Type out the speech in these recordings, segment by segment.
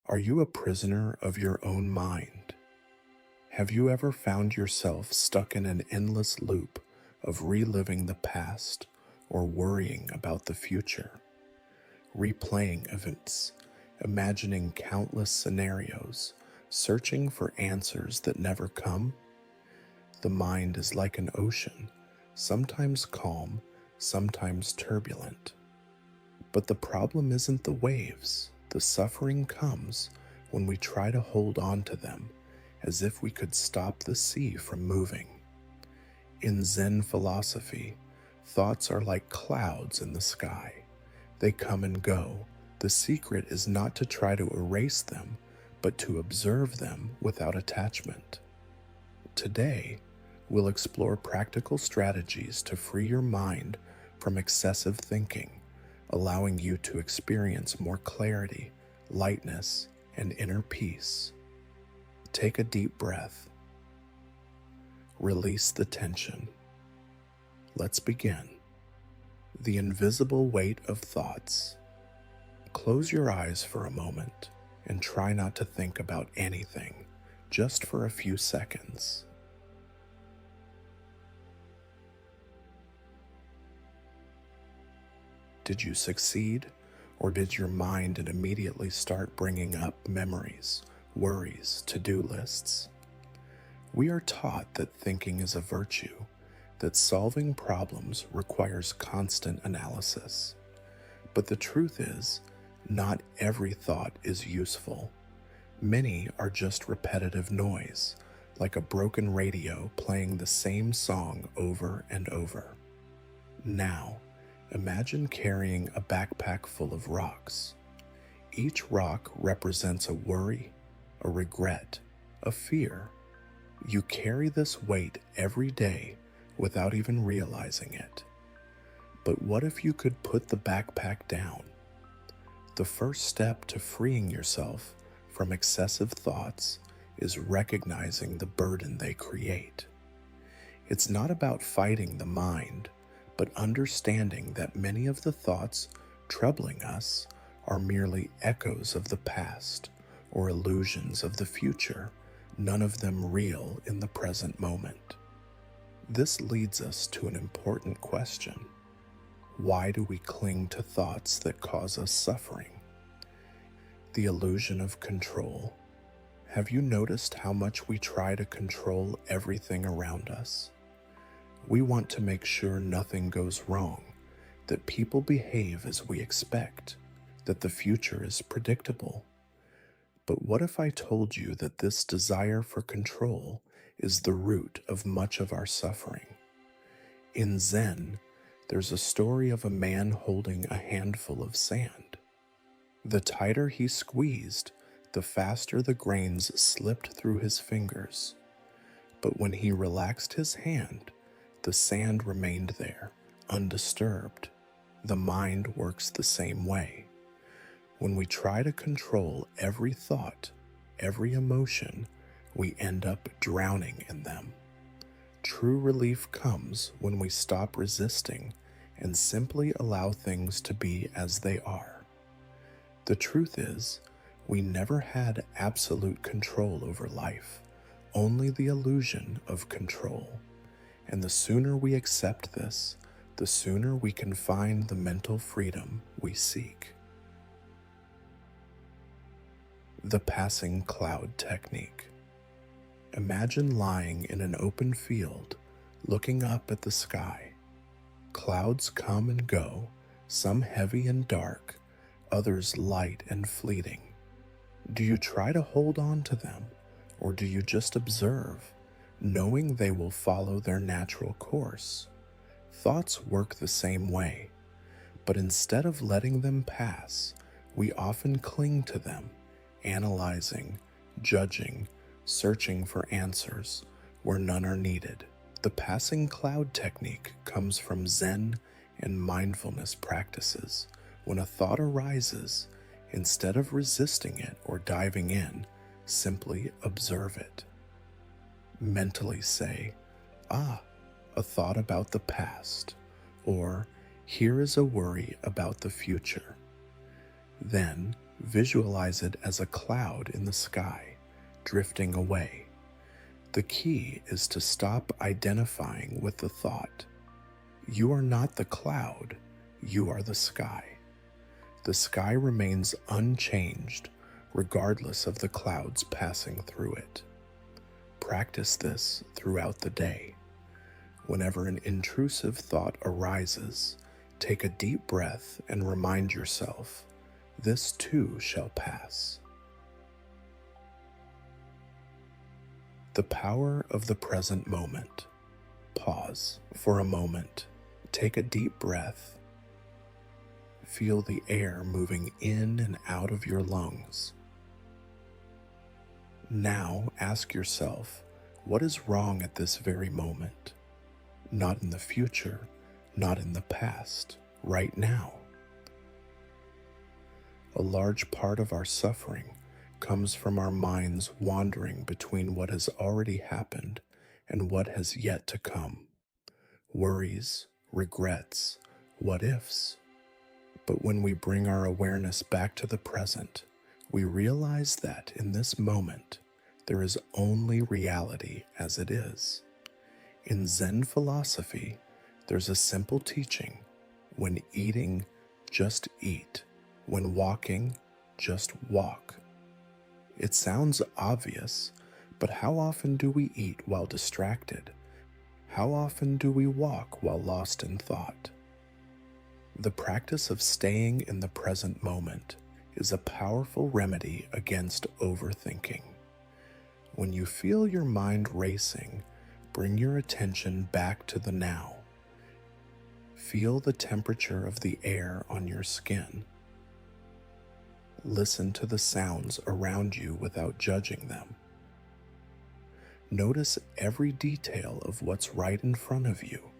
Are you a prisoner of your own mind? Have you ever found yourself stuck in an endless loop of reliving the past or worrying about the future? Replaying events, imagining countless scenarios, searching for answers that never come? The mind is like an ocean, sometimes calm, sometimes turbulent. But the problem isn't the waves. The suffering comes when we try to hold on to them as if we could stop the sea from moving. In Zen philosophy, thoughts are like clouds in the sky. They come and go. The secret is not to try to erase them, but to observe them without attachment. Today, we'll explore practical strategies to free your mind from excessive thinking, allowing you to experience more clarity, lightness, and inner peace. Take a deep breath. Release the tension. Let's begin. The invisible weight of thoughts. Close your eyes for a moment and try not to think about anything, just for a few seconds. Did you succeed, or did your mind immediately start bringing up memories, worries, to-do lists? We are taught that thinking is a virtue, that solving problems requires constant analysis. But the truth is, not every thought is useful. Many are just repetitive noise, like a broken radio playing the same song over and over. Now, imagine carrying a backpack full of rocks. Each rock represents a worry, a regret, a fear. You carry this weight every day without even realizing it. But what if you could put the backpack down? The first step to freeing yourself from excessive thoughts is recognizing the burden they create. It's not about fighting the mind, but understanding that many of the thoughts troubling us are merely echoes of the past or illusions of the future, none of them real in the present moment. This leads us to an important question. Why do we cling to thoughts that cause us suffering? The illusion of control. Have you noticed how much we try to control everything around us? We want to make sure nothing goes wrong, that people behave as we expect, that the future is predictable. But what if I told you that this desire for control is the root of much of our suffering? In Zen, there's a story of a man holding a handful of sand. The tighter he squeezed, the faster the grains slipped through his fingers. But when he relaxed his hand, the sand remained there, undisturbed. The mind works the same way. When we try to control every thought, every emotion, we end up drowning in them. True relief comes when we stop resisting and simply allow things to be as they are. The truth is, we never had absolute control over life, only the illusion of control. And the sooner we accept this, the sooner we can find the mental freedom we seek. The passing cloud technique. Imagine lying in an open field, looking up at the sky. Clouds come and go, some heavy and dark, others light and fleeting. Do you try to hold on to them, or do you just observe, knowing they will follow their natural course? Thoughts work the same way, but instead of letting them pass, we often cling to them, analyzing, judging, searching for answers where none are needed. The passing cloud technique comes from Zen and mindfulness practices. When a thought arises, instead of resisting it or diving in, simply observe it. Mentally say, a thought about the past, or here is a worry about the future. Then Visualize it as a cloud in the sky, drifting away. The key is to stop identifying with the thought. You are not the cloud, you are the sky. The sky remains unchanged regardless of the clouds passing through it. Practice this throughout the day. Whenever an intrusive thought arises, take a deep breath and remind yourself, this too shall pass. The power of the present moment. Pause for a moment. Take a deep breath. Feel the air moving in and out of your lungs. Now ask yourself, what is wrong at this very moment? Not in the future, not in the past, right now. A large part of our suffering comes from our minds wandering between what has already happened and what has yet to come. Worries, regrets, what ifs. But when we bring our awareness back to the present, we realize that in this moment, there is only reality as it is. In Zen philosophy, there's a simple teaching: when eating, just eat. When walking, just walk. It sounds obvious, but how often do we eat while distracted? How often do we walk while lost in thought? The practice of staying in the present moment is a powerful remedy against overthinking. When you feel your mind racing, bring your attention back to the now. Feel the temperature of the air on your skin. Listen to the sounds around you without judging them. Notice every detail of what's right in front of you.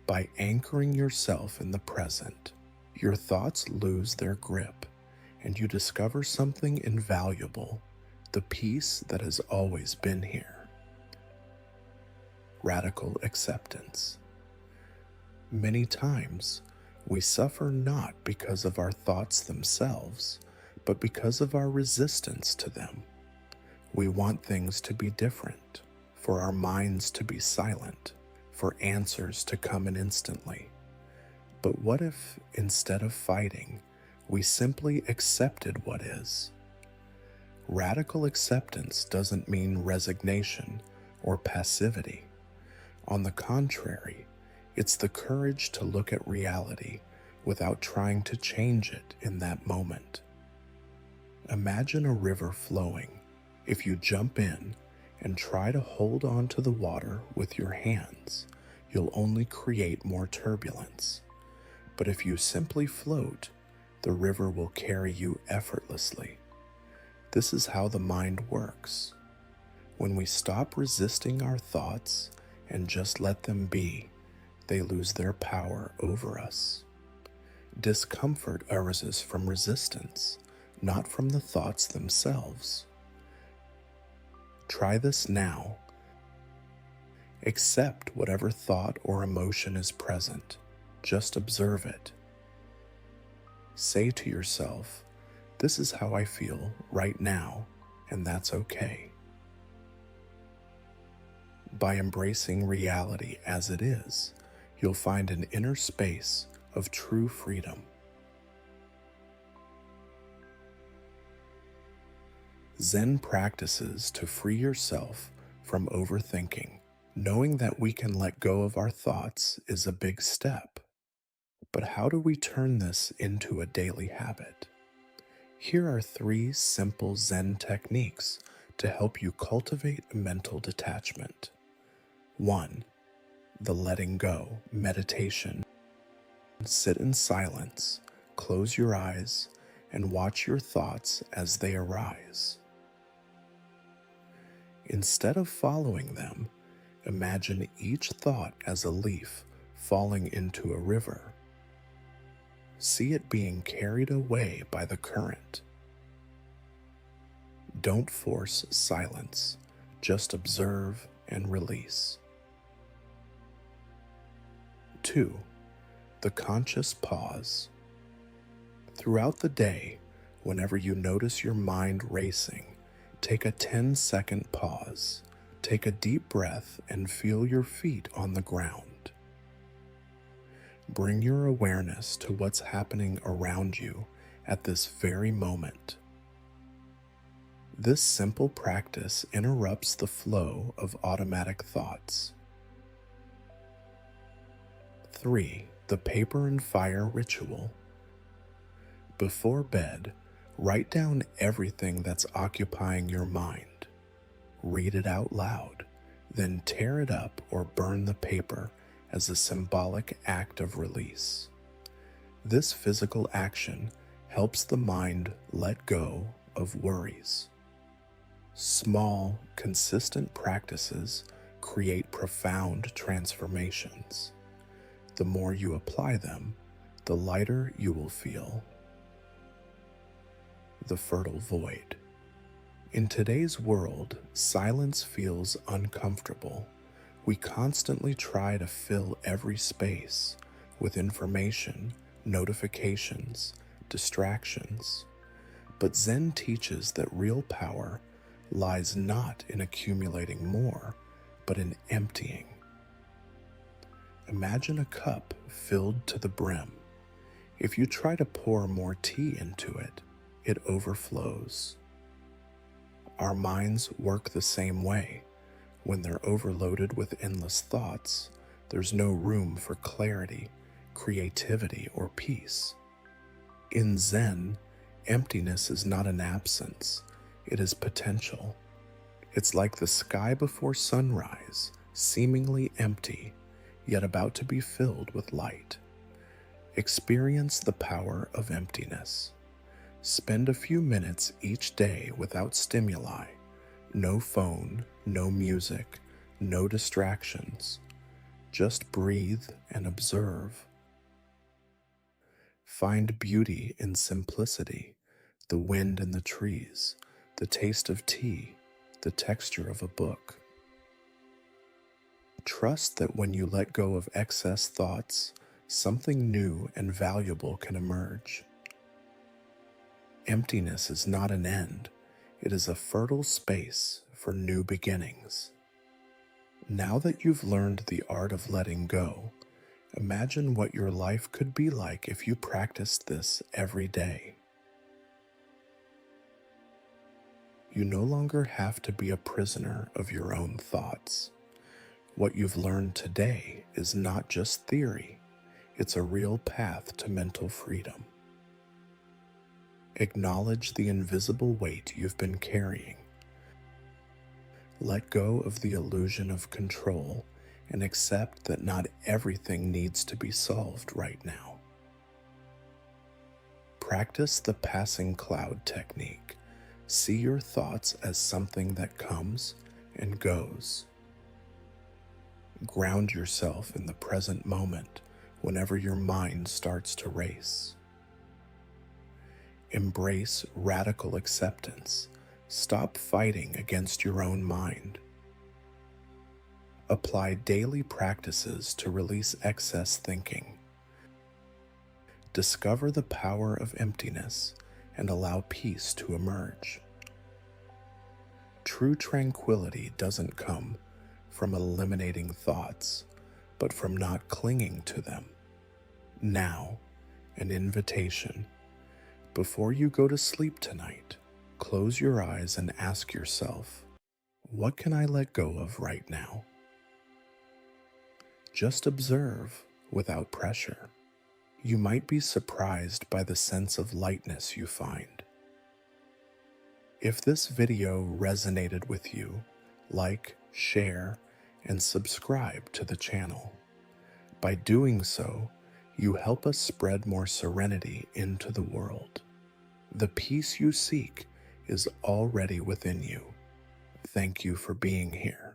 By anchoring yourself in the present, your thoughts lose their grip, and you discover something invaluable, the peace that has always been here. Radical acceptance. Many times, we suffer not because of our thoughts themselves, but because of our resistance to them. We want things to be different, for our minds to be silent, for answers to come in instantly. But what if, instead of fighting, we simply accepted what is? Radical acceptance doesn't mean resignation or passivity. On the contrary, it's the courage to look at reality without trying to change it in that moment. Imagine a river flowing. If you jump in and try to hold on to the water with your hands, you'll only create more turbulence. But if you simply float, the river will carry you effortlessly. This is how the mind works. When we stop resisting our thoughts and just let them be, they lose their power over us. Discomfort arises from resistance, not from the thoughts themselves. Try this now. Accept whatever thought or emotion is present. Just observe it. Say to yourself, this is how I feel right now, and that's okay. By embracing reality as it is, you'll find an inner space of true freedom. Zen practices to free yourself from overthinking. Knowing that we can let go of our thoughts is a big step. But how do we turn this into a daily habit? Here are 3 simple Zen techniques to help you cultivate mental detachment. 1. The letting go meditation. Sit in silence, close your eyes, and watch your thoughts as they arise. Instead of following them, imagine each thought as a leaf falling into a river. See it being carried away by the current. Don't force silence, just observe and release. 2. The conscious pause. Throughout the day, whenever you notice your mind racing, take a 10-second pause. Take a deep breath and feel your feet on the ground. Bring your awareness to what's happening around you at this very moment. This simple practice interrupts the flow of automatic thoughts. 3. The paper and fire ritual. Before bed, write down everything that's occupying your mind. Read it out loud, then tear it up or burn the paper as a symbolic act of release. This physical action helps the mind let go of worries. Small, consistent practices create profound transformations. The more you apply them, the lighter you will feel. The fertile void. In today's world, silence feels uncomfortable. We constantly try to fill every space with information, notifications, distractions. But Zen teaches that real power lies not in accumulating more, but in emptying. Imagine a cup filled to the brim. If you try to pour more tea into it, it overflows. Our minds work the same way. When they're overloaded with endless thoughts, there's no room for clarity, creativity, or peace. In Zen, emptiness is not an absence, it is potential. It's like the sky before sunrise, seemingly empty, yet about to be filled with light. Experience the power of emptiness. Spend a few minutes each day without stimuli. No phone, no music, no distractions. Just breathe and observe. Find beauty in simplicity, the wind in the trees, the taste of tea, the texture of a book. Trust that when you let go of excess thoughts, something new and valuable can emerge. Emptiness is not an end, it is a fertile space for new beginnings. Now that you've learned the art of letting go, imagine what your life could be like if you practiced this every day. You no longer have to be a prisoner of your own thoughts. What you've learned today is not just theory, it's a real path to mental freedom. Acknowledge the invisible weight you've been carrying. Let go of the illusion of control and accept that not everything needs to be solved right now. Practice the passing cloud technique. See your thoughts as something that comes and goes. Ground yourself in the present moment whenever your mind starts to race. Embrace radical acceptance. Stop fighting against your own mind. Apply daily practices to release excess thinking. Discover the power of emptiness and allow peace to emerge. True tranquility doesn't come from eliminating thoughts, but from not clinging to them. Now, an invitation. Before you go to sleep tonight, close your eyes and ask yourself, what can I let go of right now? Just observe without pressure. You might be surprised by the sense of lightness you find. If this video resonated with you, like, share, and subscribe to the channel. By doing so, you help us spread more serenity into the world. The peace you seek is already within you. Thank you for being here.